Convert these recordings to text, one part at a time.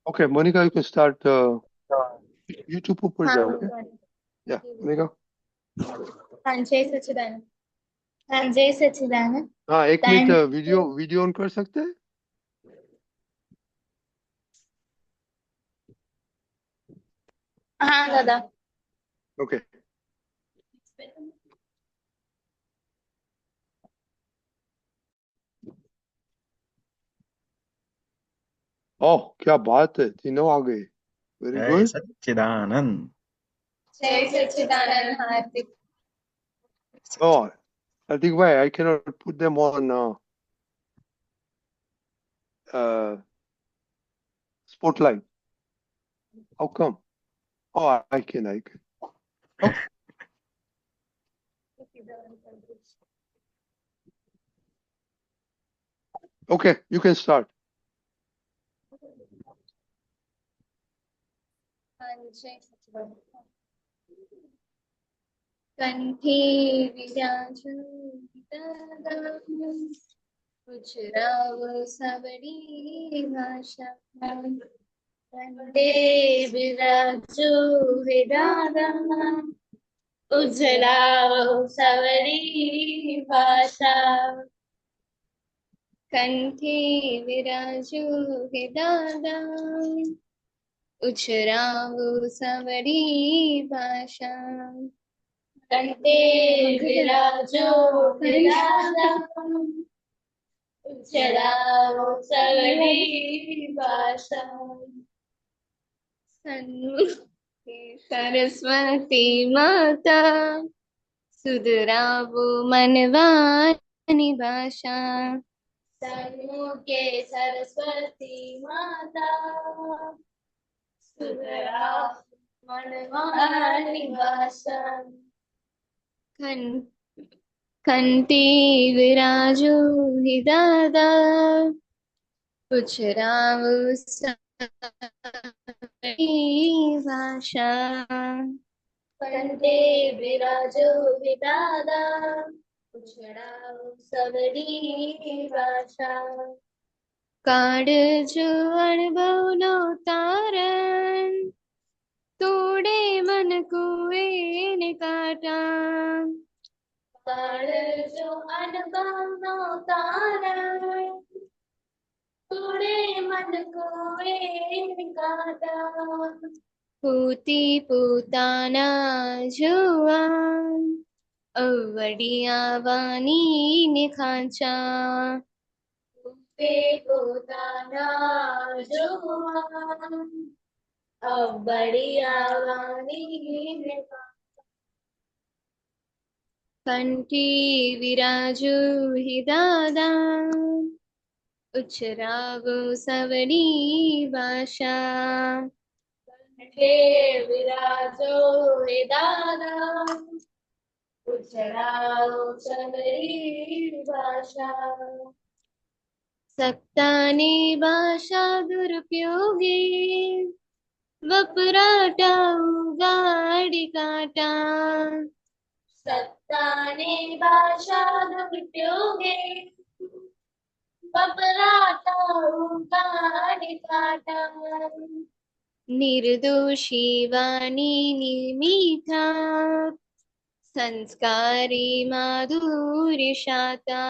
Okay, Monica, you can start. YouTube ऊपर जाओ. Okay? Yeah, Monica. हाँ जय सच्चिदानंद। हाँ जय सच्चिदानंद। हाँ, एक मिनट Thank वीडियो ऑन कर सकते हैं? हाँ दादा। ओके. ओह, क्या बात है, तीनों आ गए. वेरी जय गुड. सच्चिदानंद। जय सच्चिदानंद हार्दिक। Oh, I think why I cannot put them on Spotlight. How come? Oh, I can. Okay. Okay, you can start. हाँ जय सच्चिदानंद। कंठी विराजो दादा गुजराव सबरी भाषा कंठे विराजो दादा गुजराव सबरी भाषा कंठी विराजो दादा उछरावो सवरी भाषा कंठे विराजो दादा उछरावो सवरी भाषा सन्मुखे सरस्वती माता सुधरावो मनवानी भाषा सन्मुखे सरस्वती माता मनवानी भाषा कंठी विराजो हि दादा उछरावो सबरी भाषा कंठे विराजो हि दादा उछरावो सबरी भाषा काळजो अनुभवनो तारण तोड़े मन कुएं काटा काळजो अनुभवनो तारण तोड़े मन कुएं काटा पूती पूताना जुआन अवडिया वानी ने खांचा पूते पूताना जुआन अवडिया वानी ने कंठी विराजो हि दादा उछरावो सवरी भाषा कंठे विराजो हि दादा उछरावो सवरी भाषा सत्ताने भाषा दुरुपयोगी वपराटा उगाड़ी काटा सत्ताने भाषा दुरुपयोगी वपराटा उगाड़ी काटा निर्दोषी वाणी निर्मीठा संस्कारी माधुर्य शाता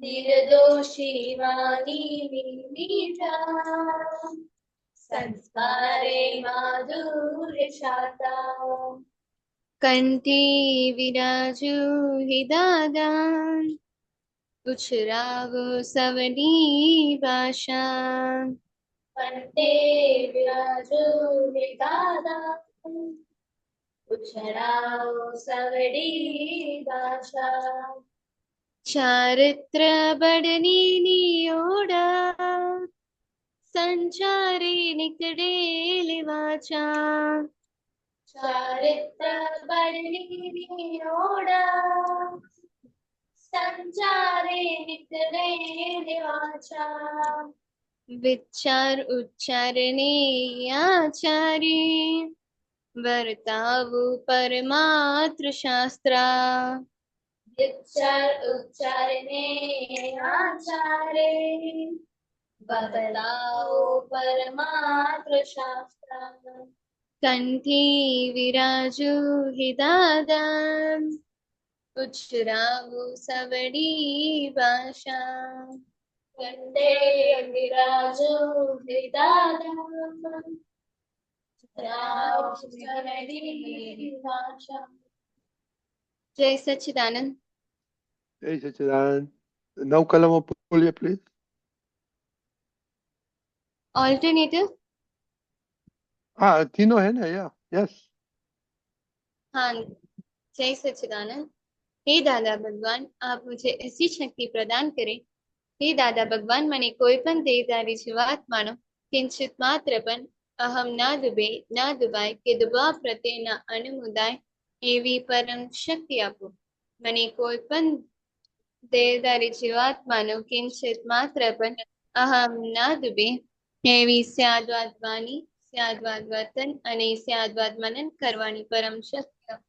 निर्दोषी वाणी निर्मीठा संस्कारे माधुर्य शाता कंठी विराजो हि दादा उछरावो सवरी भाषा कंठे विराजो हि दादा उछरावो सवरी भाषा चारित्र बड़नी नियोड़ा संचारी निकड़े लिवाचा चारित्र बड़नी नियोड़ा संचारे निकड़े लिवाचा विचार उच्चारणे आचारी वर्तावु परमात्र शास्त्रा विचार उच्चारणे आचारे બતાવો પરમાત્ર શાસ્ત્ર કંઠી વિરાજુ હે દાદા ઉચ્ચરાવો સવડી ભાષા કંઠે વિરાજુ હે દાદા ઉચ્ચરાવો સવડી ભાષા. જય સચ્ચિદાનંદ. Jai Sachidanand. Now column of Pulya, please. Alternative. हाँ, तीनों है ना, या यस. हाँ. जय सच्चिदानंद. हे दादा भगवान, आप मुझे ऐसी शक्ति प्रदान करें. हे दादा भगवान, મને કોઈ પણ દેહધારી જીવાત્માનો કિંચિત માત્ર પણ અહમ ના ડૂબે ના ડૂબાય કે ડૂબવા પ્રત્યેના અનુમોદાય એવી પરમ શક્તિ આપો. મને કોઈ પણ દેહધારી જીવાત્માનો કિંચિત માત્ર પણ અહમ ના ડૂબે એવી સ્યાદવાદ વાણી, સ્યાદવાદ વર્તન અને સ્યાદવાદ મનન કરવાની પરમ શક્તિ આપો.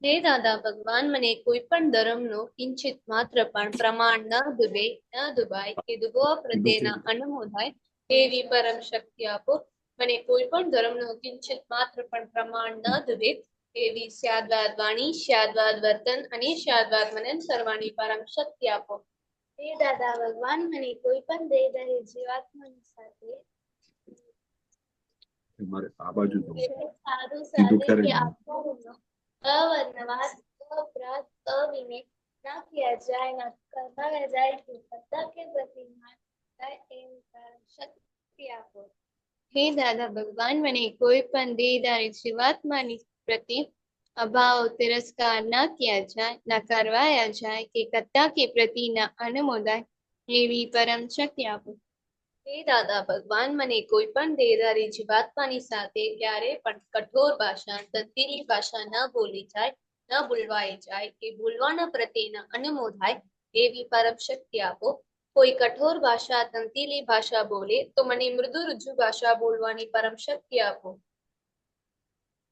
હે દાદા ભગવાન, મને કોઈ પણ ધર્મનો કિંચિત માત્ર પણ પ્રમાણ ન ડૂબે ન ડૂબાય કે ડૂબવા પ્રત્યેના અનુમોદાય એવી પરમ શક્તિ આપો. મને કોઈ પણ ધર્મનો કિંચિત માત્ર પણ પ્રમાણ ન ડૂબે એવી સ્યાદવાદ વાણી, સ્યાદવાદ વર્તન અને સ્યાદવાદ મનન કરવાની પરમ શક્તિ આપો. હે દાદા ભગવાન, મને કોઈ પણ દેહધારી જીવાત્માની સાથે સાધુ સાથે કે આત્માનો અવર્ણવાદ, અપરાધ, અવિનય ના કિયા જાય, ના કરવાયા જાય કે સત્તા કે પ્રતિમાન થાય એવી પરમ શક્તિ આપો. હે દાદા ભગવાન, મને કોઈ પણ દેહધારી જીવાત્માની પ્રતિ અભાવ, તિરસ્કાર ના કિયા જાય, ના કરવાયા જાય કે સત્તા કે પ્રતિ ના અનુમોદાય એવી પરમ શક્તિ આપો. હે દાદા ભગવાન, મને કોઈ પણ દેહધારી જીવાત્માની સાથે ક્યારે પણ કઠોર ભાષા, તંતીલી ભાષા ન બોલી જાય, ન બોલવાઈ જાય કે બોલવાના પ્રત્યેના અનુમોદાય એવી પરમ શક્તિ આપો. કોઈ કઠોર ભાષા, તંતીલી ભાષા બોલે તો મને મૃદુ રુજુ ભાષા બોલવાની પરમ શક્તિ આપો.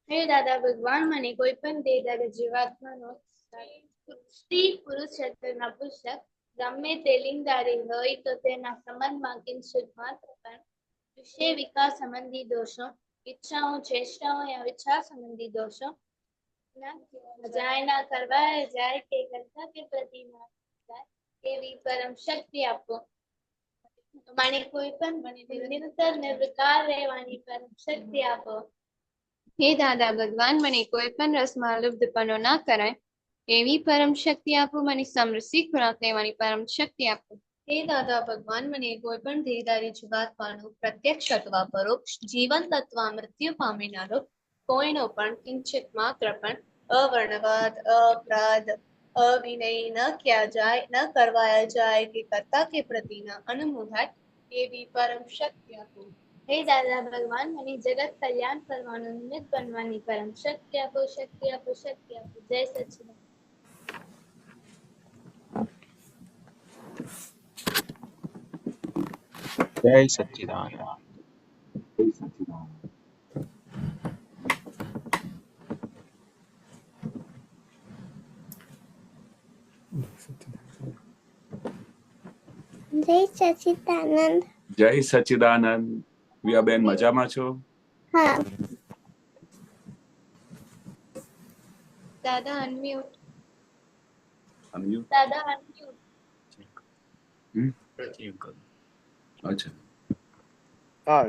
હે દાદા ભગવાન, મને કોઈ પણ દેહધારી જીવાત્માનો સ્ત્રી, પુરુષ, નપુંસક ગમે તે લિંગધારી હોય તો તેના સંબંધમાં કિંચિત માત્ર પણ વિષય વિકાસ સંબંધી દોષો, ઈચ્છાઓ, ચેષ્ટાઓ યા વિચાર સંબંધી દોષો જાય, ના કરવાય જાય કે કરતા કે પ્રતિ ના જાય એવી પરમ શક્તિ આપો. મને કોઈ પણ નિરંતર નિર્વિકાર રહેવાની પરમ શક્તિ આપો. હે દાદા ભગવાન, મને કોઈ પણ રસમાં લુબ્ધપણો ના કરાય એવી પરમ શક્તિ આપો. મને સમરસી ખોરાક લેવાની પરમ શક્તિ આપો. હે દાદા ભગવાન, મને કોઈ પણ દેહધારી જીવાત્માનો પ્રત્યક્ષ અથવા પરોક્ષ, જીવંત અથવા મૃત્યુ પામેનારો કોઈનો પણ કિંચિત માત્ર પણ અવર્ણવાદ, અપરાધ, અવિનય ન ક્યા જાય, ન કરવાયા જાય કે કરતા કે પ્રતિના અનુમોદાય એવી પરમ શક્તિ આપો. હે દાદા ભગવાન, મને જગત કલ્યાણ કરવાનું નિમિત્ત બનવાની પરમ શક્તિ આપો, શક્તિ આપો, શક્તિ આપો. જય સચ્ચિદાનંદ. જય સચ્ચિદાનંદ. જય સચ્ચિદાનંદ. જય સચ્ચિદાનંદ. વિયાબેન મજામાં છો? હા. દાદા અનમ્યુટ. અનમ્યુટ. દાદા અનમ્યુટ. અચ્છા. Ah,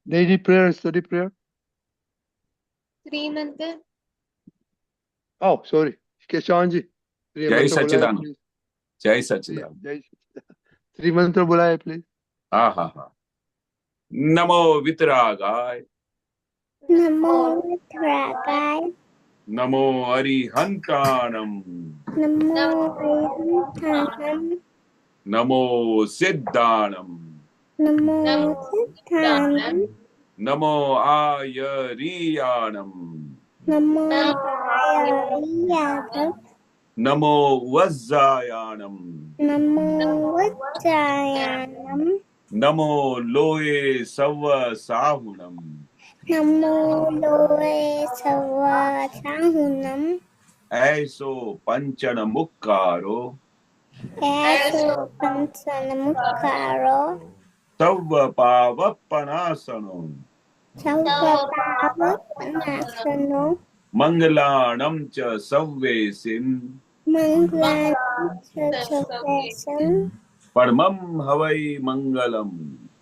daily prayer, study prayer. શ્રીમંત. Oh, sorry. Keshanji. જય સચ્ચિદાનંદ. જય સચ્ચિદાનંદ. જય શ્રીમંત્ર બોલાય પ્લીઝ. હા હા હા. નમો વિતરાગાય. નમો વિતરાગાય. નમો અરિહંતાણમ. નમો અરિહંતાણમ. નમો સિદ્ધાણમ. નમો સિદ્ધાણમ. નમો આયરિયાણમ. નમો આયરિયાણમ. નમો વજ્જાયાણમ. નમો વજ્જાયાણમ. નમો લોએ સવ સાહુણમ. નમો લોએ સવ સાહુણમ. ऐसो पंचन मुक्कारो ऐसो पंचन मुक्कारो सव्व पावपनासनो सर्वपावपनाशनो मंगलाणं च सव्वेसिं मङ्गलाचतुर्वेशं परमं हवै मंगलम्।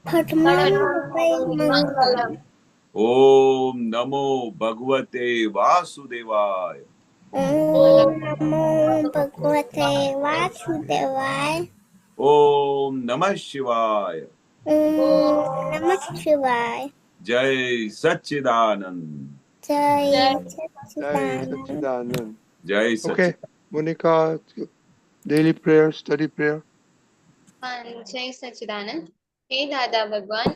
फट्मं वै मङ्गलम्। ओम नमो भगवते वासुदेवाय। ॐ नमो भगवते वासुदेवाय। ओम नमः शिवाय। ॐ नमः शिवाय। जय सच्चिदानंद। जय Jai सच्चिदानंद। Satchidanand. जय Okay, सच्चिदानंद। Monica, daily prayer, study prayer. जय सच्चिदानंद। हे दादा भगवान,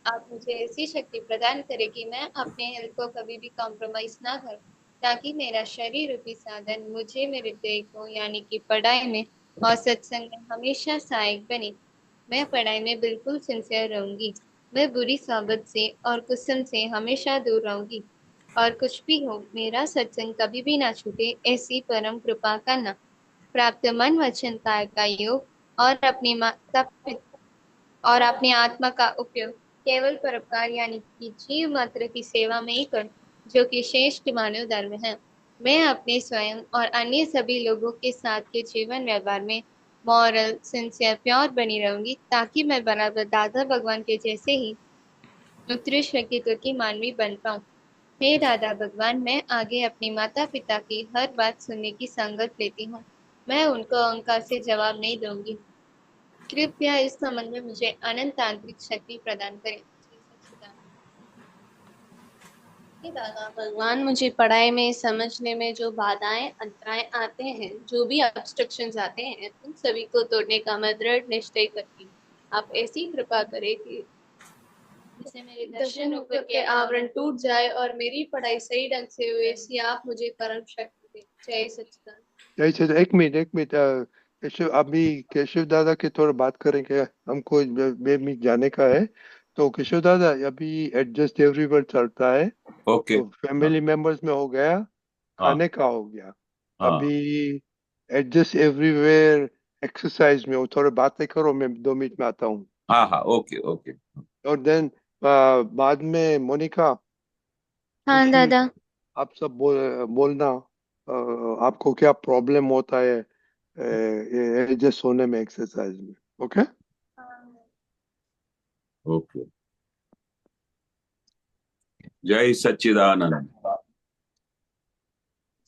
आप मुझे ऐसी शक्ति प्रदान करें कि मैं अपने हेल्थ को कभी भी कॉम्प्रोमाइज ना करूं, ताकि मेरा शरीर रूपी साधन मुझे मेरे ध्येय को यानी कि पढ़ाई में और सत्संग में हमेशा सहायक बने। मैं पढ़ाई में बिल्कुल सिंसियर रहूंगी। मैं बुरी सोबत से और कुसुम से हमेशा दूर रहूंगी, और कुछ भी हो मेरा सत्संग कभी भी ना छूटे, ऐसी परम कृपा करना। प्राप्त मन वचन काय का योग और अपनी माता और अपनी आत्मा का उपयोग केवल परोपकार यानी कि जीव मात्र की सेवा में ही कर, जो कि श्रेष्ठ मानव धर्म है। मैं अपने स्वयं और अन्य सभी लोगों के साथ के जीवन व्यवहार में मॉरल सिंसियर प्योर बनी रहूंगी, ताकि मैं बराबर दादा भगवान के जैसे ही उत्कृष्ट व्यक्तित्व की मानवी बन पाऊं। हे दादा भगवान, मैं आगे अपने माता पिता की हर बात सुनने की संगत लेती हूँ। मैं उनको अहंकार से जवाब नहीं दूंगी। कृपया इस संबंध में मुझे अनंत तांत्रिक शक्ति प्रदान करें। हे दादा भगवान, मुझे पढ़ाई में समझने में जो बाधाएं अंतराय आते हैं, जो भी ऑब्स्ट्रक्शंस आते हैं, उन सभी को तोड़ने का मैं दृढ़ निश्चय करती हूँ। आप ऐसी कृपा करें कि जिससे मेरे दर्शन ऊपर के आवरण टूट जाए और मेरी पढ़ाई सही ढंग से हुए, ऐसी आप मुझे परम शक्ति दें। जय सच्चिदानंद। जय सच एक मिनट केशव, अभी केशव दादा के थोड़ा बात करेंगे, हमको में जाने का है। तो केशव दादा, अभी एडजस्ट एवरीवेयर चलता है, ओके। तो फैमिली मेंबर्स में हो गया, हाँ खाने का हो गया, हाँ अभी एडजस्ट एवरीवेयर एक्सरसाइज में हो, थोड़े बातें करो, मैं 2 मिनट में आता हूँ। हाँ हाँ, ओके ओके। और देन बाद में मोनिका, हाँ खुशी, दादा। आप सब बोलना, आपको क्या प्रॉब्लम होता है एडजस्ट होने में, एक्सरसाइज में। ओके। ओके। जय सच्चिदानंद।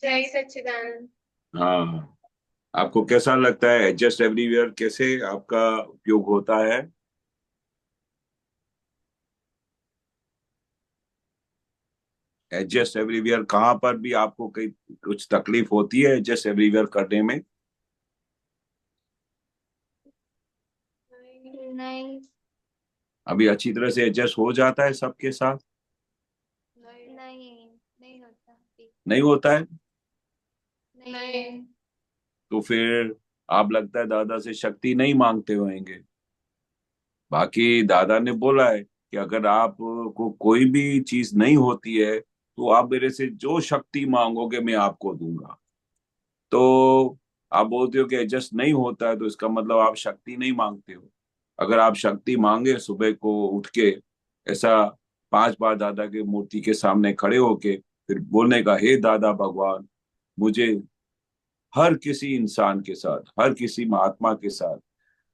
जय सच्चिदानंद। हाँ, आपको कैसा लगता है एडजस्ट एवरीवेयर कैसे आपका उपयोग होता है? एडजस्ट एवरीवेयर कहाँ पर भी आपको कहीं कुछ तकलीफ होती है एडजस्ट एवरीवेयर करने में? नहीं। अभी अच्छी तरह से एडजस्ट हो जाता है सबके साथ? नहीं, नहीं होता। नहीं होता है? नहीं। तो फिर आप लगता है दादा से शक्ति नहीं मांगते होंगे। बाकी दादा ने बोला है कि अगर आपको कोई भी चीज नहीं होती है तो आप मेरे से जो शक्ति मांगोगे मैं आपको दूंगा। तो आप बोलते हो कि एडजस्ट नहीं होता है, तो इसका मतलब आप शक्ति नहीं मांगते हो। अगर आप शक्ति मांगे सुबह को उठ के ऐसा 5 बार दादा के मूर्ति के सामने खड़े होके फिर बोलने का, हे दादा भगवान, मुझे हर किसी इंसान के साथ, हर किसी महात्मा के साथ,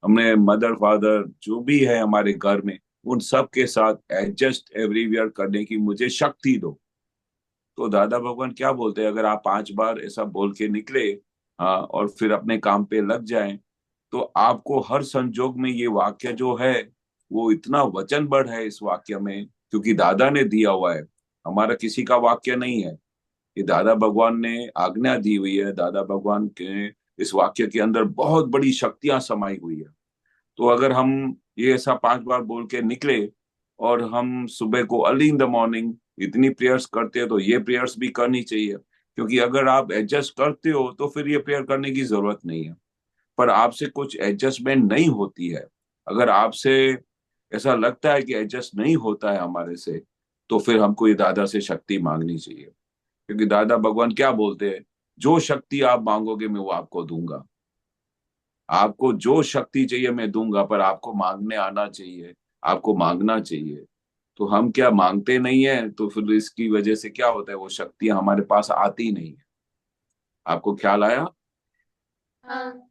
हमने मदर फादर जो भी है हमारे घर में, उन सब के साथ एडजस्ट एवरीवेयर करने की मुझे शक्ति दो। तो दादा भगवान क्या बोलते हैं, अगर आप 5 बार ऐसा बोल के निकले, हाँ, और फिर अपने काम पे लग जाएं, तो आपको हर संजोग में ये वाक्य जो है वो इतना वचनबद्ध है इस वाक्य में, क्योंकि दादा ने दिया हुआ है, हमारा किसी का वाक्य नहीं है। ये दादा भगवान ने आज्ञा दी हुई है। दादा भगवान के इस वाक्य के अंदर बहुत बड़ी शक्तियां समाई हुई है। तो अगर हम ये ऐसा 5 बार बोल के निकले और हम सुबह को अर्ली इन द मॉर्निंग इतनी प्रेयर्स करते हैं, तो ये प्रेयर्स भी करनी चाहिए, क्योंकि अगर आप एडजस्ट करते हो तो फिर ये प्रेयर करने की जरूरत नहीं है। पर आपसे कुछ एडजस्टमेंट नहीं होती है, अगर आपसे ऐसा लगता है कि एडजस्ट नहीं होता है हमारे से, तो फिर हमको ये दादा से शक्ति मांगनी चाहिए, क्योंकि दादा भगवान क्या बोलते हैं, जो शक्ति आप मांगोगे मैं वो आपको दूंगा। आपको जो शक्ति चाहिए मैं दूंगा, पर आपको मांगने आना चाहिए। आपको मांगना चाहिए। तो हम क्या मांगते नहीं है, तो फिर इसकी वजह से क्या होता है, वो शक्तियां हमारे पास आती नहीं है। आपको ख्याल आया? हाँ।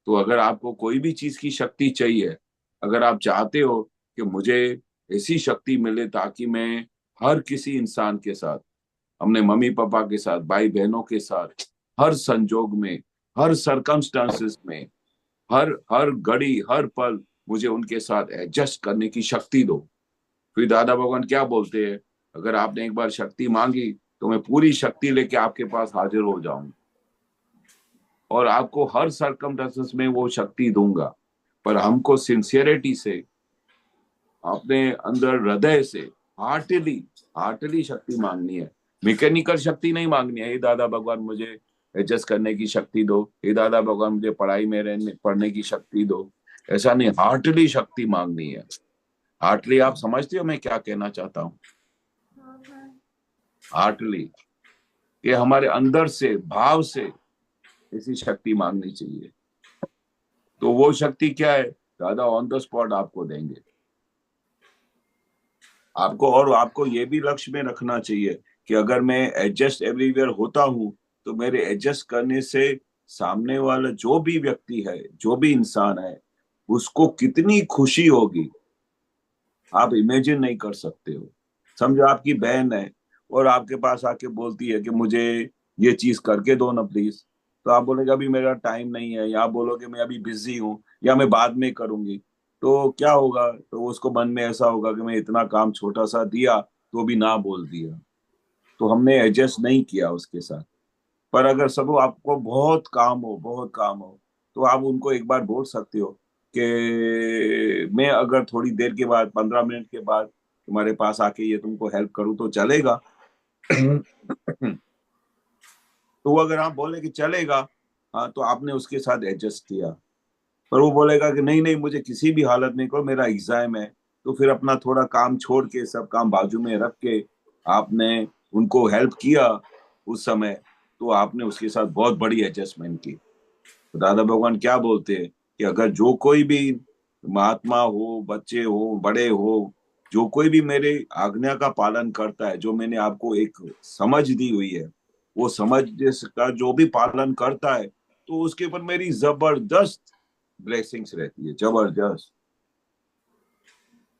तो अगर आपको कोई भी चीज की शक्ति चाहिए, अगर आप चाहते हो कि मुझे ऐसी शक्ति मिले ताकि मैं हर किसी इंसान के साथ, हमने मम्मी पापा के साथ, भाई बहनों के साथ, हर संजोग में, हर सरकमस्टांसेस में, हर हर घड़ी हर पल मुझे उनके साथ एडजस्ट करने की शक्ति दो। फिर दादा भगवान क्या बोलते हैं, अगर आपने एक बार शक्ति मांगी तो मैं पूरी शक्ति लेके आपके पास हाजिर हो जाऊंगा और आपको हर सरकमस्टांसेस में वो शक्ति दूंगा। पर हमको सिंसियरिटी से, अपने अंदर हृदय से, हार्टली हार्टली शक्ति मांगनी है। मैकेनिकल शक्ति नहीं मांगनी है, हे दादा भगवान मुझे एडजस्ट करने की शक्ति दो, हे दादा भगवान मुझे पढ़ाई में रहने पढ़ने की शक्ति दो। ऐसा नहीं, हार्टली शक्ति मांगनी है। हार्टली, आप समझते हो मैं क्या कहना चाहता हूँ? हार्टली, ये हमारे अंदर से, भाव से ऐसी शक्ति मांगनी चाहिए। तो वो शक्ति क्या है, दादा ऑन द स्पॉट आपको देंगे। आपको, और आपको ये भी लक्ष्य में रखना चाहिए कि अगर मैं एडजस्ट एवरीवेयर होता हूं तो मेरे एडजस्ट करने से सामने वाला जो भी व्यक्ति है, जो भी इंसान है, उसको कितनी खुशी होगी आप इमेजिन नहीं कर सकते हो। समझो आपकी बहन है और आपके पास आके बोलती है कि मुझे ये चीज करके दो ना प्लीज, तो आप बोलेगा अभी मेरा टाइम नहीं है, या आप बोलोगे मैं अभी बिजी हूँ, या मैं बाद में करूंगी। तो क्या होगा, तो उसको मन में ऐसा होगा कि मैं इतना काम छोटा सा दिया तो भी ना बोल दिया, तो हमने एडजस्ट नहीं किया उसके साथ। पर अगर सब आपको बहुत काम हो, बहुत काम हो, तो आप उनको एक बार बोल सकते हो कि मैं अगर थोड़ी देर के बाद, 15 मिनट के बाद तुम्हारे पास आके ये तुमको हेल्प करूं तो चलेगा? तो वो अगर आप बोले कि चलेगा, हाँ, तो आपने उसके साथ एडजस्ट किया। पर वो बोलेगा कि नहीं नहीं, मुझे किसी भी हालत में करो, मेरा एग्जाम है, तो फिर अपना थोड़ा काम छोड़ के, सब काम बाजू में रख के आपने उनको हेल्प किया उस समय, तो आपने उसके साथ बहुत बड़ी एडजस्टमेंट की। तो दादा भगवान क्या बोलते हैं कि अगर जो कोई भी महात्मा हो, बच्चे हो, बड़े हो, जो कोई भी मेरे आज्ञा का पालन करता है, जो मैंने आपको एक समझ दी हुई है, वो समझ का जो भी पालन करता है, तो उसके ऊपर मेरी जबरदस्त ब्लेसिंग्स रहती है, जबरदस्त।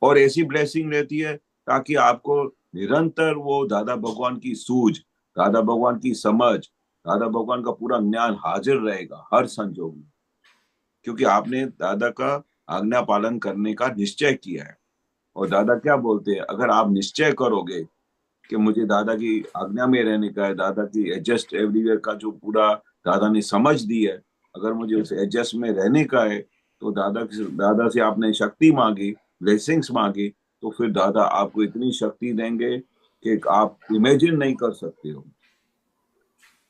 और ऐसी ब्लेसिंग रहती है ताकि आपको निरंतर वो दादा भगवान की सूझ, दादा भगवान की समझ, दादा भगवान का पूरा ज्ञान हाजिर रहेगा हर संजोग में, क्योंकि आपने दादा का आज्ञा पालन करने का निश्चय किया है। और दादा क्या बोलते हैं, अगर आप निश्चय करोगे कि मुझे दादा की आज्ञा में रहने का है, दादा की एडजस्ट एवरीवेयर का जो पूरा दादा ने समझ दी है, अगर मुझे उस एडजस्ट में रहने का है, तो दादा से आपने शक्ति मांगी, ब्लेसिंग्स मांगी, तो फिर दादा आपको इतनी शक्ति देंगे कि आप इमेजिन नहीं कर सकते हो।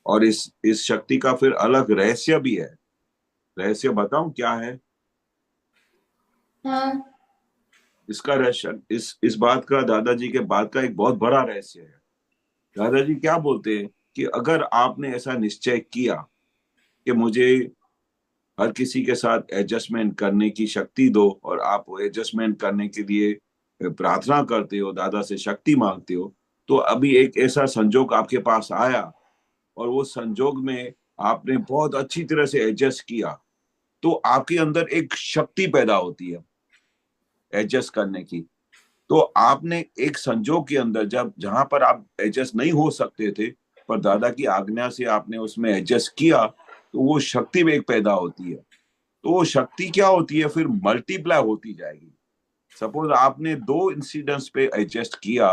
और इस शक्ति का फिर अलग रहस्य भी है। रहस्य बताऊं क्या है? हाँ। इसका रहस्य, इस बात का, दादाजी के बात का एक बहुत बड़ा रहस्य है। दादाजी क्या बोलते हैं कि अगर आपने ऐसा निश्चय किया कि मुझे हर किसी के साथ एडजस्टमेंट करने की शक्ति दो, और आप एडजस्टमेंट करने के लिए प्रार्थना करते हो, दादा से शक्ति मांगते हो, तो अभी एक ऐसा संजोग आपके पास आया और वो संजोग में आपने बहुत अच्छी तरह से एडजस्ट किया, तो आपके अंदर एक शक्ति पैदा होती है एडजस्ट करने की। तो आपने एक संजोग के अंदर, जब जहां पर आप एडजस्ट नहीं हो सकते थे, पर दादा की आज्ञा से आपने उसमें एडजस्ट किया, तो वो शक्ति में एक पैदा होती है। तो वो शक्ति क्या होती है, फिर मल्टीप्लाई होती जाएगी। सपोज आपने 2 इंसिडेंट्स पे एडजस्ट किया,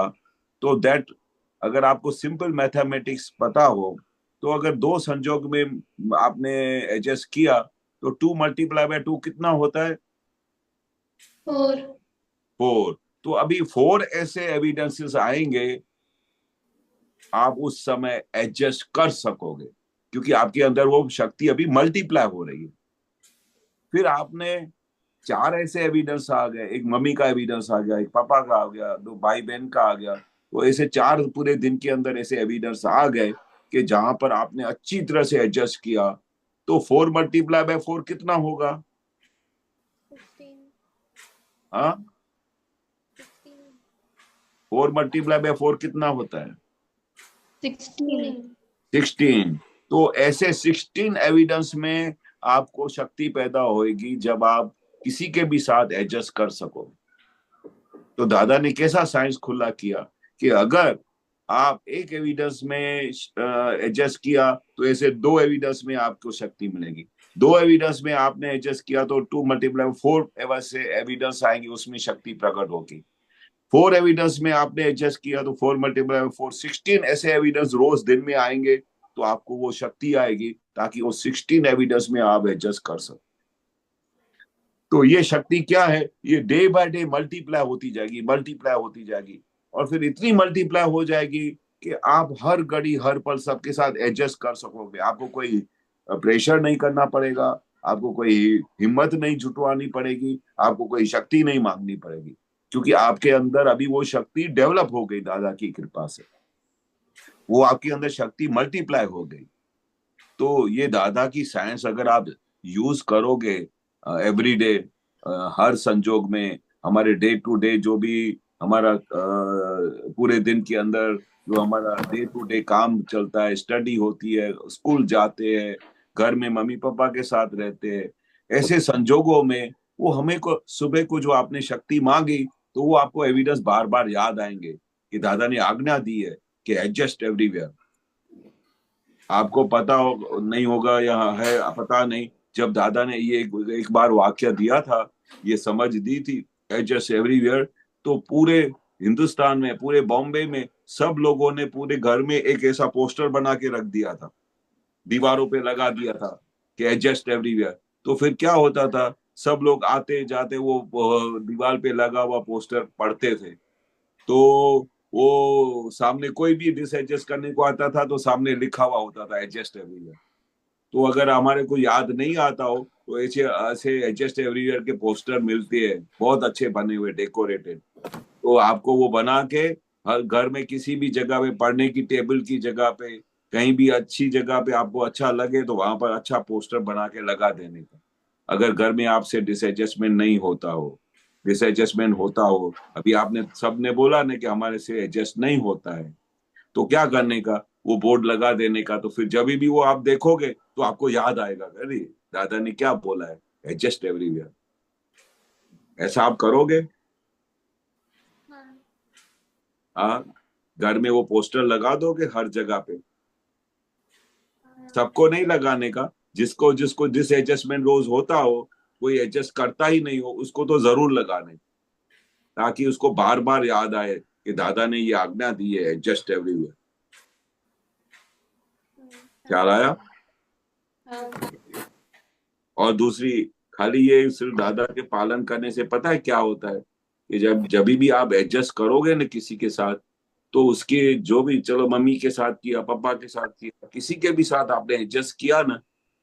तो दैट, अगर आपको सिंपल मैथमेटिक्स पता हो, तो अगर 2 संजोग में आपने एडजस्ट किया, तो 2 × 2 कितना होता है? 4। 4। तो अभी 4 ऐसे एविडेंसेस आएंगे, आप उस समय एडजस्ट कर सकोगे, क्योंकि आपके अंदर वो शक्ति अभी मल्टीप्लाई हो रही है। फिर आपने 4 ऐसे एविडेंस आ गए, एक मम्मी का एविडेंस आ गया, एक पापा का आ गया, 2 भाई बहन का आ गया, तो ऐसे 4 पूरे दिन के अंदर ऐसे एविडेंस आ गए कि जहां पर आपने अच्छी तरह से एडजस्ट किया, तो 4 × 4 कितना होगा? 16। हाँ, 4 मल्टीप्लाई बाय 4 कितना होता है? 16। 16। तो ऐसे 16 एविडेंस में आपको शक्ति पैदा होगी जब आप किसी के भी साथ एडजस्ट कर सको। तो दादा ने कैसा साइंस खुला किया कि अगर आप एक एविडेंस में एडजस्ट किया तो ऐसे 2 एविडेंस में आपको शक्ति मिलेगी। 2 एविडेंस में आपने एडजस्ट किया तो 2 मल्टीप्लाई 4 ऐसे एविडेंस आएंगे, उसमें शक्ति प्रकट होगी। 4 एविडेंस में आपने एडजस्ट किया तो 4 मल्टीप्लाई 4 16 ऐसे एविडेंस रोज दिन में आएंगे, तो आपको वो शक्ति आएगी ताकि वो 16 एविडेंस में आप एडजस्ट कर सको। तो ये शक्ति क्या है? ये डे बाय डे मल्टीप्लाई होती जाएगी, मल्टीप्लाई होती जाएगी, और फिर इतनी मल्टीप्लाई हो जाएगी कि आप हर घड़ी हर पल सबके साथ एडजस्ट कर सकोगे। आपको कोई प्रेशर नहीं करना पड़ेगा, आपको कोई हिम्मत नहीं जुटवानी पड़ेगी, आपको कोई शक्ति नहीं मांगनी पड़ेगी, क्योंकि आपके अंदर अभी वो शक्ति डेवलप हो गई दादा की कृपा से। वो आपके अंदर शक्ति मल्टीप्लाई हो गई। तो ये दादा की साइंस अगर आप यूज करोगे एवरी डे, हर संजोग में, हमारे डे टू डे जो भी हमारा पूरे दिन के अंदर जो हमारा डे टू डे काम चलता है, स्टडी होती है, स्कूल जाते हैं, घर में मम्मी पापा के साथ रहते हैं, ऐसे संजोगों में वो हमें को सुबह को जो आपने शक्ति मांगी तो वो आपको एविडेंस बार बार याद आएंगे कि दादा ने आज्ञा दी है कि एडजस्ट एवरीवेयर। आपको पता हो नहीं होगा या है पता नहीं, जब दादा ने ये एक बार वाक्य दिया था, ये समझ दी थी एडजस्ट एवरीवेयर, तो पूरे हिंदुस्तान में, पूरे बॉम्बे में सब लोगों ने पूरे घर में एक ऐसा पोस्टर बना के रख दिया था, दीवारों पे लगा दिया था कि एडजस्ट एवरीवेयर। तो फिर क्या होता था, सब लोग आते जाते वो दीवार पे लगा हुआ पोस्टर पढ़ते थे, तो वो सामने कोई भी डिसएडजस्ट करने को आता था तो सामने लिखा हुआ होता था एडजस्ट एवरीवेयर। तो अगर हमारे को याद नहीं आता हो तो ऐसे ऐसे एडजस्ट एवरीवेयर के पोस्टर मिलते हैं, बहुत अच्छे बने हुए, डेकोरेटेड। तो आपको वो बना के हर घर में किसी भी जगह पे, पढ़ने की टेबल की जगह पे, कहीं भी अच्छी जगह पे आपको अच्छा लगे तो वहां पर अच्छा पोस्टर बना के लगा देने का। अगर घर में आपसे डिसएडजस्टमेंट नहीं होता हो, डिसएडजस्टमेंट होता हो, अभी आपने सबने बोला ना कि हमारे से एडजस्ट नहीं होता है, तो क्या करने का, वो बोर्ड लगा देने का। तो फिर जब भी वो आप देखोगे तो आपको याद आएगा, अरे दादा ने क्या बोला है, एडजस्ट एवरीवेयर। ऐसा आप करोगे? हाँ, घर में वो पोस्टर लगा दोगे हर जगह पे। सबको नहीं लगाने का, जिसको जिसको डिसएडजस्टमेंट रोज होता हो, कोई एडजस्ट करता ही नहीं हो, उसको तो जरूर लगाने, ताकि उसको बार बार याद आए कि दादा ने ये आज्ञा दी है, एडजस्ट एवरीवेयर। ख्याल आया? और दूसरी, खाली ये सिर्फ दादा के पालन करने से पता है क्या होता है कि जब भी आप एडजस्ट करोगे ना किसी के साथ, तो उसके जो भी, चलो मम्मी के साथ किया, पापा के साथ किया, किसी के भी साथ आपने एडजस्ट किया ना,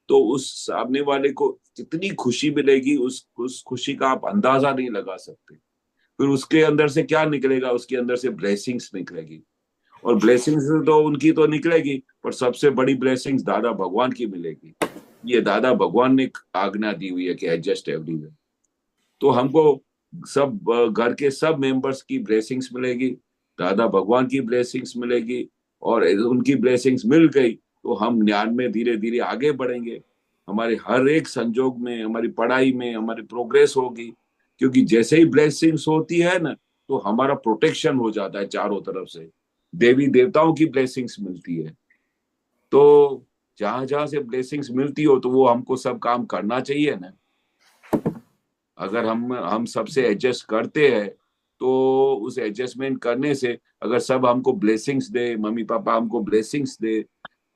तो उस सामने वाले को कितनी खुशी मिलेगी, उस खुशी का आप अंदाजा नहीं लगा सकते। फिर उसके अंदर से क्या निकलेगा, उसके अंदर से ब्लेसिंग्स निकलेगी, और ब्लेसिंग्स तो उनकी तो निकलेगी, पर सबसे बड़ी ब्लेसिंग्स दादा भगवान की मिलेगी। ये दादा भगवान ने आज्ञा दी हुई है कि एडजस्ट एवरीवेयर। तो हमको सब घर के सब मेंबर्स की ब्लेसिंग्स मिलेगी, दादा भगवान की ब्लेसिंग्स मिलेगी, और उनकी ब्लेसिंग्स मिल गई तो हम ज्ञान में धीरे धीरे आगे बढ़ेंगे। हमारे हर एक संजोग में, हमारी पढ़ाई में हमारी प्रोग्रेस होगी, क्योंकि जैसे ही ब्लेसिंग्स होती है ना, तो हमारा प्रोटेक्शन हो जाता है चारों तरफ से, देवी देवताओं की ब्लेसिंग्स मिलती है। तो जहां जहां से ब्लेसिंग्स मिलती हो तो वो हमको सब काम करना चाहिए ना। अगर हम सबसे एडजस्ट करते हैं तो उस एडजस्टमेंट करने से, अगर सब हमको ब्लेसिंग्स दे, मम्मी पापा हमको ब्लेसिंग्स दे,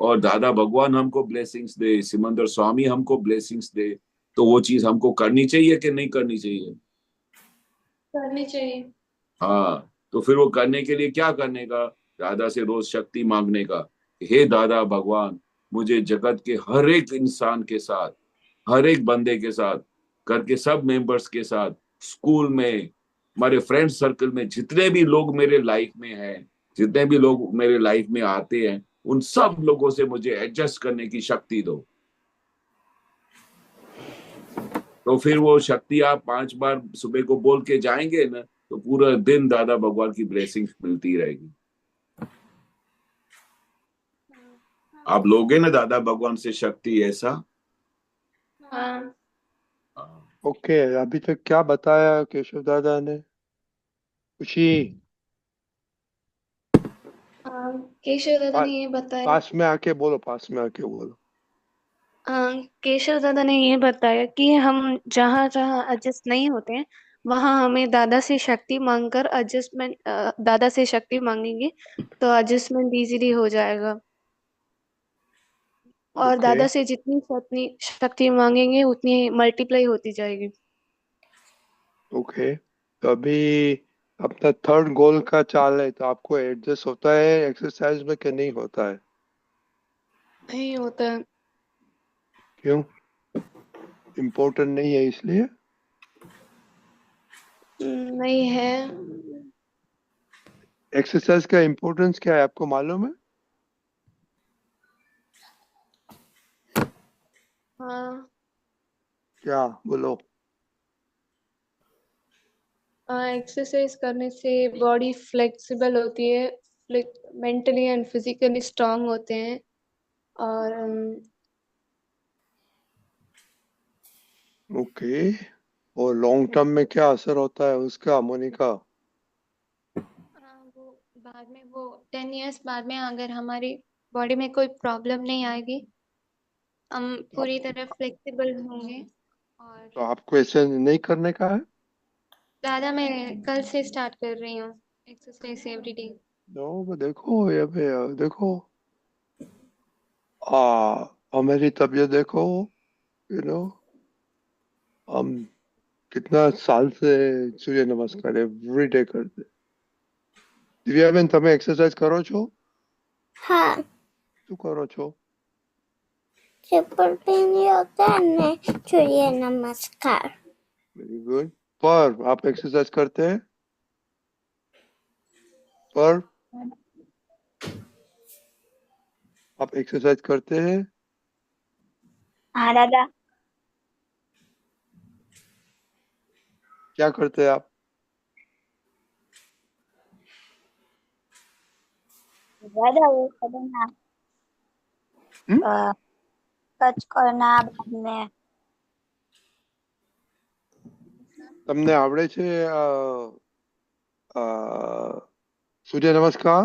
और दादा भगवान हमको ब्लेसिंग्स दे, सिमंदर स्वामी हमको ब्लेसिंग्स दे, तो वो चीज हमको करनी चाहिए कि नहीं करनी चाहिए? करनी चाहिए। हाँ, तो फिर वो करने के लिए क्या करने का, दादा से रोज शक्ति मांगने का। हे दादा भगवान, मुझे जगत के हर एक इंसान के साथ, हर एक बंदे के साथ, घर के सब मेंबर्स के साथ, स्कूल में, हमारे फ्रेंड सर्कल में, जितने भी लोग मेरे लाइफ में हैं, जितने भी लोग मेरे लाइफ में आते हैं, उन सब लोगों से मुझे एडजस्ट करने की शक्ति दो। तो फिर वो शक्ति आप 5 बार सुबह को बोल के जाएंगे ना, तो पूरा दिन दादा भगवान की ब्लेसिंग्स मिलती रहेगी। आप लोगे ना दादा भगवान से शक्ति, ऐसा? हाँ। हाँ। ओके, अभी तक क्या बताया केशव दादा ने? खुशी, केशव दादा पा, ने ये बताया। पास में आके बोलो, पास में आके बोलो। केशव दादा ने ये बताया कि हम जहाँ जहाँ एडजस्ट नहीं होते हैं वहाँ हमें दादा से शक्ति मांगकर एडजस्टमेंट, दादा से शक्ति मांगेंगे तो एडजस्टमेंट इजीली हो जाएगा। और ओके दादा से जितनी शक्ति शक्ति मांगेंगे उतनी मल्टीप्लाई होती जाएगी। ओके। तो अभी अपना थर्ड गोल का चाल है, तो आपको एडजस्ट होता है एक्सरसाइज में कि नहीं होता है? नहीं होता है। क्यों? इम्पोर्टेंट नहीं है इसलिए? नहीं है। एक्सरसाइज का इम्पोर्टेंस क्या है आपको मालूम है? हाँ। क्या बोलो? एक्सरसाइज करने से बॉडी फ्लेक्सिबल होती है, मेंटली एंड फिजिकली स्ट्रांग होते हैं। और ओके। और लॉन्ग टर्म में क्या असर होता है उसका, मोनिका? वो बाद में, वो 10 years बाद में अगर हमारी बॉडी में कोई प्रॉब्लम नहीं आएगी, हम आप, पूरी तरह फ्लेक्सिबल होंगे। और तो आपको ऐसे नहीं करने का है? दादा, मैं कल से स्टार्ट कर रही हूँ एक्सरसाइज एवरीडे। नो, देखो ये पे देखो, आ हमारी तबीयत देखो, नो, हम कितना साल से सूर्य नमस्कार एवरी डे करते। दिव्या बेन, તમે एक्सरसाइज करो છો? हाँ, શું કરો છો? ट्रिपल पिन योगा ने सूर्य नमस्कार। Very good. पर आप एक्सरसाइज करते हैं? पर आप एक्सरसाइज करते हैं? हाँ दादा। क्या करते हैं आप? दादा वो करना, हम्म? टच करना बाद में। તમને આવડે છે અ, સૂર્ય નમસ્કાર?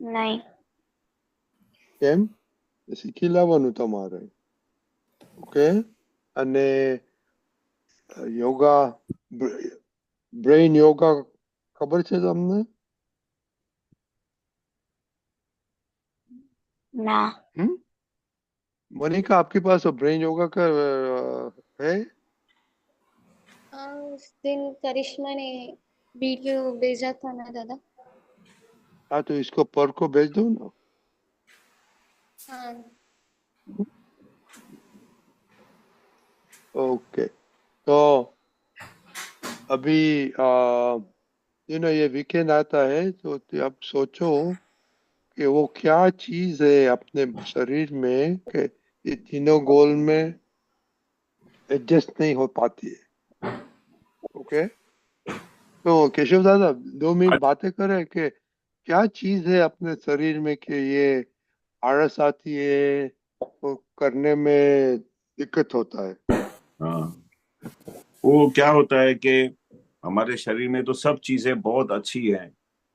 नहीं। કેમ? શીખી લાવવાનું તમારે, ઓકે? અને યોગા, બ્રેઇન યોગા ખબર છે તમને? ना। हम्म? मोनिका, आपके पास ब्रेन योगा का है? उस दिन करिश्मा ने वीडियो भेजा था ना दादा। हाँ, तो इसको पर को भेज दो ना। हाँ। ओके। तो अभी ये वीकेंड आता है, तो आप सोचो कि वो क्या चीज है अपने शरीर में कि ये तीनों गोल में एडजस्ट नहीं हो पाती है। ओके, तो केशव दादा 2 मिनट बातें करें कि क्या चीज है अपने शरीर में कि ये आलस आती है, वो करने में दिक्कत होता है। हाँ, वो क्या होता है कि हमारे शरीर में तो सब चीजें बहुत अच्छी हैं,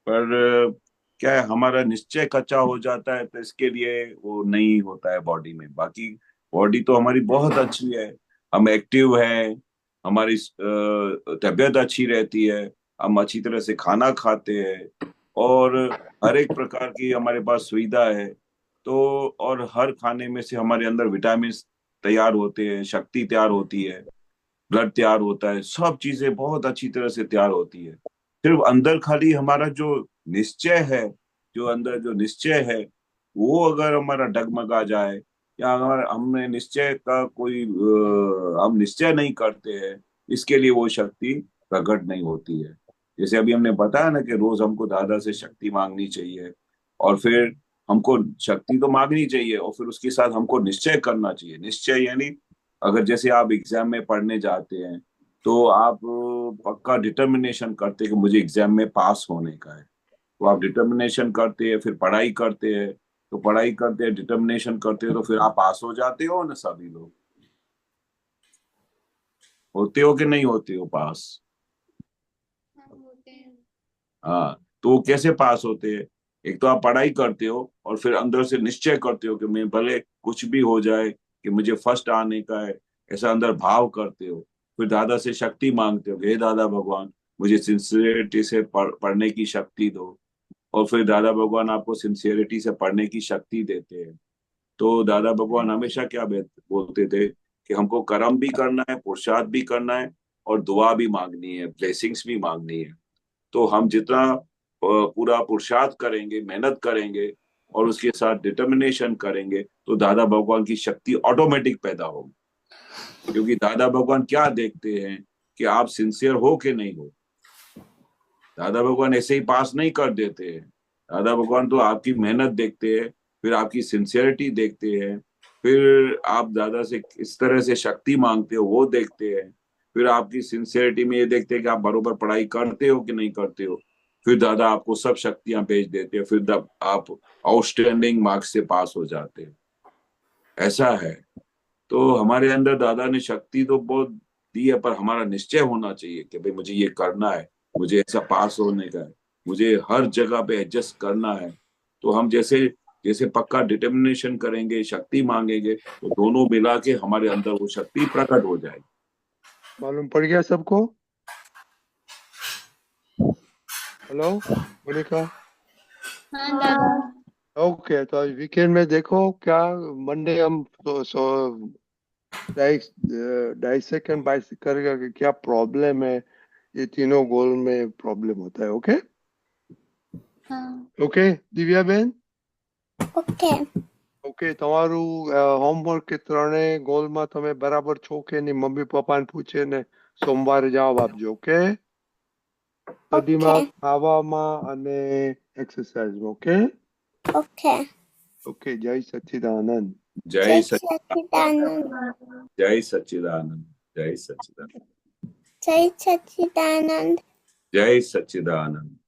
पर क्या है, हमारा निश्चय कच्चा हो जाता है, तो इसके लिए वो नहीं होता है बॉडी में। बाकी बॉडी तो हमारी बहुत अच्छी है, हम एक्टिव हैं, हमारी तबीयत अच्छी रहती है, हम अच्छी तरह से खाना खाते हैं, और हर एक प्रकार की हमारे पास सुविधा है। तो और हर खाने में से हमारे अंदर विटामिन तैयार होते हैं, शक्ति तैयार होती है, ब्लड तैयार होता है, सब चीजें बहुत अच्छी तरह से तैयार होती है। सिर्फ अंदर खाली हमारा जो निश्चय है, जो अंदर जो निश्चय है, वो अगर हमारा डगमगा जाए, या अगर हमने निश्चय का कोई हम निश्चय नहीं करते हैं, इसके लिए वो शक्ति प्रकट नहीं होती है। जैसे अभी हमने बताया ना कि रोज हमको दादा से शक्ति मांगनी चाहिए, और फिर हमको शक्ति तो मांगनी चाहिए, और फिर उसके साथ हमको निश्चय करना चाहिए। निश्चय यानी, अगर जैसे आप एग्जाम में पढ़ने जाते हैं, तो आप पक्का डिटर्मिनेशन करते कि मुझे एग्जाम में पास होने का है, तो आप डिटर्मिनेशन करते हैं, फिर पढ़ाई करते हैं, तो पढ़ाई करते हैं, डिटर्मिनेशन करते हैं, तो फिर आप पास हो जाते हो ना। सभी लोग होते हो कि नहीं होते हो पास? होते हैं। हाँ, तो वो कैसे पास होते हैं? एक तो आप पढ़ाई करते हो और फिर अंदर से निश्चय करते हो कि मैं भले कुछ भी हो जाए कि मुझे फर्स्ट आने का है, ऐसा अंदर भाव करते हो। फिर दादा से शक्ति मांगते हो कि हे दादा भगवान, मुझे सिंसियरिटी से पढ़ने की शक्ति दो। और फिर दादा भगवान आपको सिंसियरिटी से पढ़ने की शक्ति देते हैं। तो दादा भगवान हमेशा क्या बोलते थे कि हमको कर्म भी करना है, पुरुषार्थ भी करना है, और दुआ भी मांगनी है, ब्लेसिंग्स भी मांगनी है। तो हम जितना पूरा पुरुषार्थ करेंगे, मेहनत करेंगे और उसके साथ डिटर्मिनेशन करेंगे, तो दादा भगवान की शक्ति ऑटोमेटिक पैदा होगी। क्योंकि दादा भगवान क्या देखते हैं कि आप सिंसियर हो कि नहीं हो। दादा भगवान ऐसे ही पास नहीं कर देते हैं। दादा भगवान तो आपकी मेहनत देखते हैं, फिर आपकी सिंसियरिटी देखते हैं, फिर आप दादा से किस तरह से शक्ति मांगते हो वो देखते हैं, फिर आपकी सिंसियरिटी में ये देखते हैं कि आप बरोबर पढ़ाई करते हो कि नहीं करते हो। फिर दादा आपको सब शक्तियां भेज देते हैं, फिर आप आउटस्टैंडिंग मार्क्स से पास हो जाते हैं। ऐसा है। तो हमारे अंदर दादा ने शक्ति तो बहुत दी है, पर हमारा निश्चय होना चाहिए कि भाई मुझे ये करना है, मुझे ऐसा पास होने का है, मुझे हर जगह पे एडजस्ट करना है। तो हम जैसे जैसे पक्का डिटर्मिनेशन करेंगे, शक्ति मांगेंगे, तो दोनों मिला के हमारे अंदर वो शक्ति प्रकट हो जाएगी। मालूम पड़ गया सबको? हेलो मोनिका। हाँ दादा। ओके, तो आज वीकेंड में देखो क्या मंडे हम डाइसेक्ट बाइसेक्ट करेगा कि क्या प्रॉब्लम है, ये तीनों गोल में प्रॉब्लम होता है। ओके हाँ। Okay Divya Ben. Okay okay, તમારું હોમવર્ક કે ત્રણેય ગોલમાં તમે બરાબર છો કે નહીં, મમ્મી પપ્પાને પૂછીને સોમવારે જવાબ આપજો. ઓકે, સ્ટડીમાં, ઓકે ખાવામાં અને એક્સરસાઇઝમાં. ઓકે ઓકે ઓકે, જય સચ્ચિદાનંદ. जय जय सच सच्चिदानंद जय सच्चिदानंद। जय सच्चिदानंद। जय सच्चिदानंद जय सच्चिदानंद।